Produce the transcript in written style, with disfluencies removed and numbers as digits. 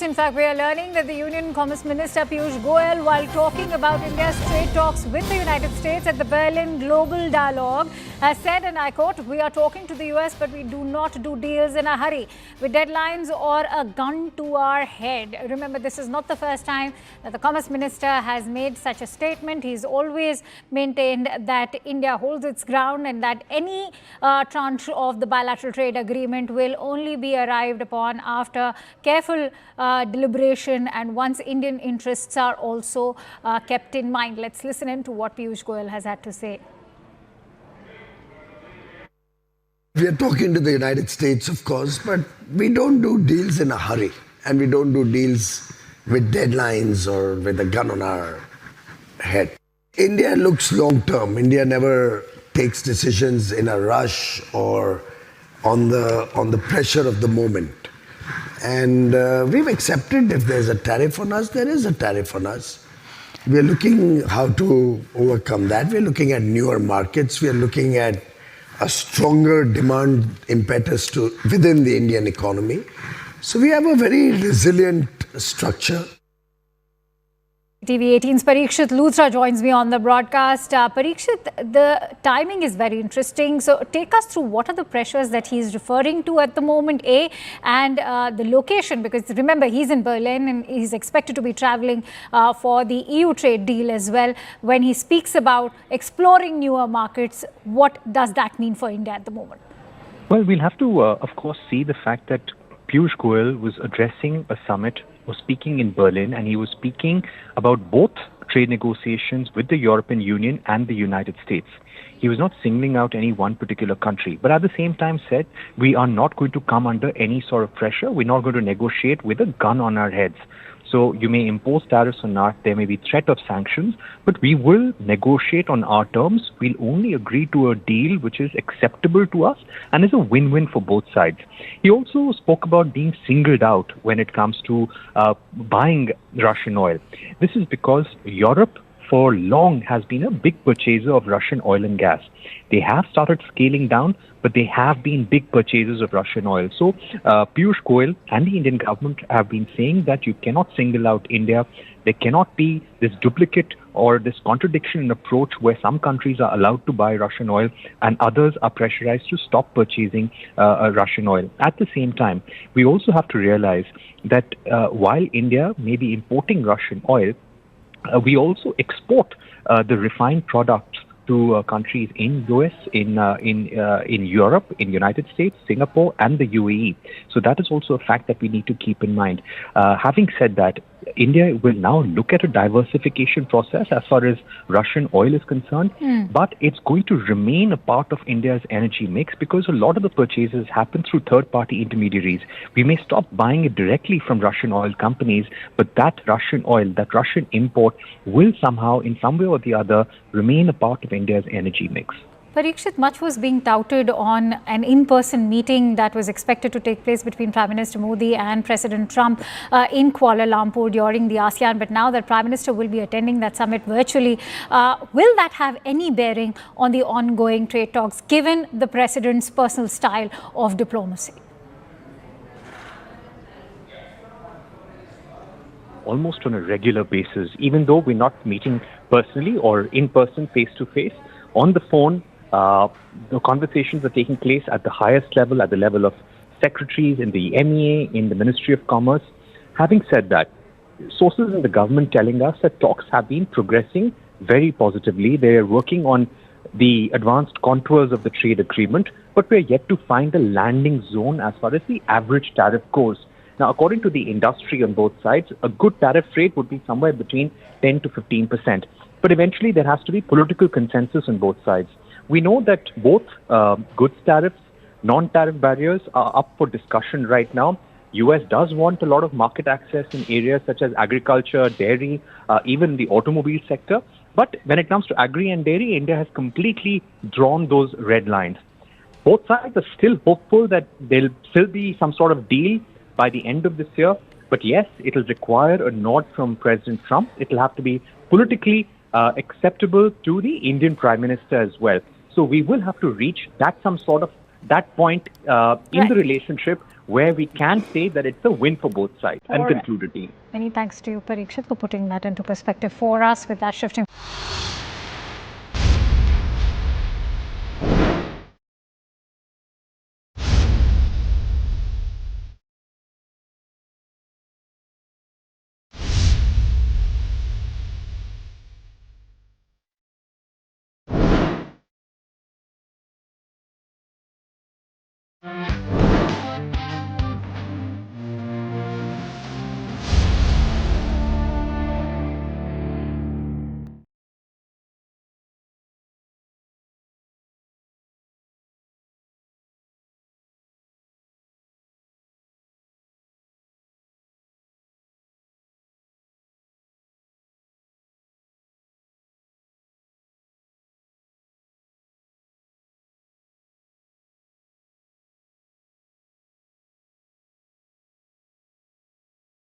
In fact, we are learning that the Union Commerce Minister Piyush Goyal, while talking about India's trade talks with the United States at the Berlin Global Dialogue, has said, and I quote, "We are talking to the US, but we do not do deals in a hurry with deadlines or a gun to our head." Remember, this is not the first time that the Commerce Minister has made such a statement. He's always maintained that India holds its ground and that any tranche of the bilateral trade agreement will only be arrived upon after careful deliberation and once Indian interests are also kept in mind. Let's listen in to what Piyush Goyal has had to say. We are talking to the United States, of course, but we don't do deals in a hurry, and we don't do deals with deadlines or with a gun on our head. India looks long term. India never takes decisions in a rush or on the pressure of the moment. And we've accepted if there's a tariff on us, there is a tariff on us. We're looking how to overcome that. We're looking at newer markets. We're looking at a stronger demand impetus within the Indian economy. So we have a very resilient structure. TV18's Parikshit Luthra joins me on the broadcast. Parikshit, the timing is very interesting. So take us through what are the pressures that he's referring to at the moment, and the location, because remember, he's in Berlin and he's expected to be traveling for the EU trade deal as well. When he speaks about exploring newer markets, what does that mean for India at the moment? Well, we'll have to, of course, see the fact that Piyush Goyal was addressing a summit, was speaking in Berlin, and he was speaking about both trade negotiations with the European Union and the United States. He was not singling out any one particular country, but at the same time said, we are not going to come under any sort of pressure. We're not going to negotiate with a gun on our heads. So you may impose tariffs on us, there may be threat of sanctions, but we will negotiate on our terms. We'll only agree to a deal which is acceptable to us and is a win-win for both sides. He also spoke about being singled out when it comes to buying Russian oil. This is because Europe for long has been a big purchaser of Russian oil and gas. They have started scaling down, but they have been big purchasers of Russian oil. So Piyush Goyal and the Indian government have been saying that you cannot single out India. There cannot be this duplicate or this contradiction in approach where some countries are allowed to buy Russian oil and others are pressurized to stop purchasing Russian oil. At the same time, we also have to realize that while India may be importing Russian oil, we also export the refined products to countries in US, in Europe, in United States, Singapore, and the UAE. So that is also a fact that we need to keep in mind. Having said that, India will now look at a diversification process as far as Russian oil is concerned, but it's going to remain a part of India's energy mix because a lot of the purchases happen through third-party intermediaries. We may stop buying it directly from Russian oil companies, but that Russian oil, that Russian import will somehow, in some way or the other, remain a part of India's energy mix. Parikshit, much was being touted on an in-person meeting that was expected to take place between Prime Minister Modi and President Trump in Kuala Lumpur during the ASEAN. But now that Prime Minister will be attending that summit virtually, will that have any bearing on the ongoing trade talks, given the President's personal style of diplomacy? Almost on a regular basis, even though we're not meeting personally or in person, face-to-face, on the phone, the conversations are taking place at the highest level, at the level of secretaries in the MEA, in the Ministry of Commerce. Having said that, sources in the government telling us that talks have been progressing very positively. They are working on the advanced contours of the trade agreement, but we're yet to find a landing zone as far as the average tariff goes. Now, according to the industry on both sides, a good tariff rate would be somewhere between 10 to 15%. But eventually, there has to be political consensus on both sides. We know that both goods tariffs, non-tariff barriers are up for discussion right now. US does want a lot of market access in areas such as agriculture, dairy, even the automobile sector. But when it comes to agri and dairy, India has completely drawn those red lines. Both sides are still hopeful that there'll still be some sort of deal by the end of this year. But yes, it'll require a nod from President Trump. It'll have to be politically acceptable to the Indian Prime Minister as well. So we will have to reach that point in the relationship where we can say that it's a win for both sides. And All right. concluded Dean. Many thanks to you, Parikshit, for putting that into perspective for us with that shifting.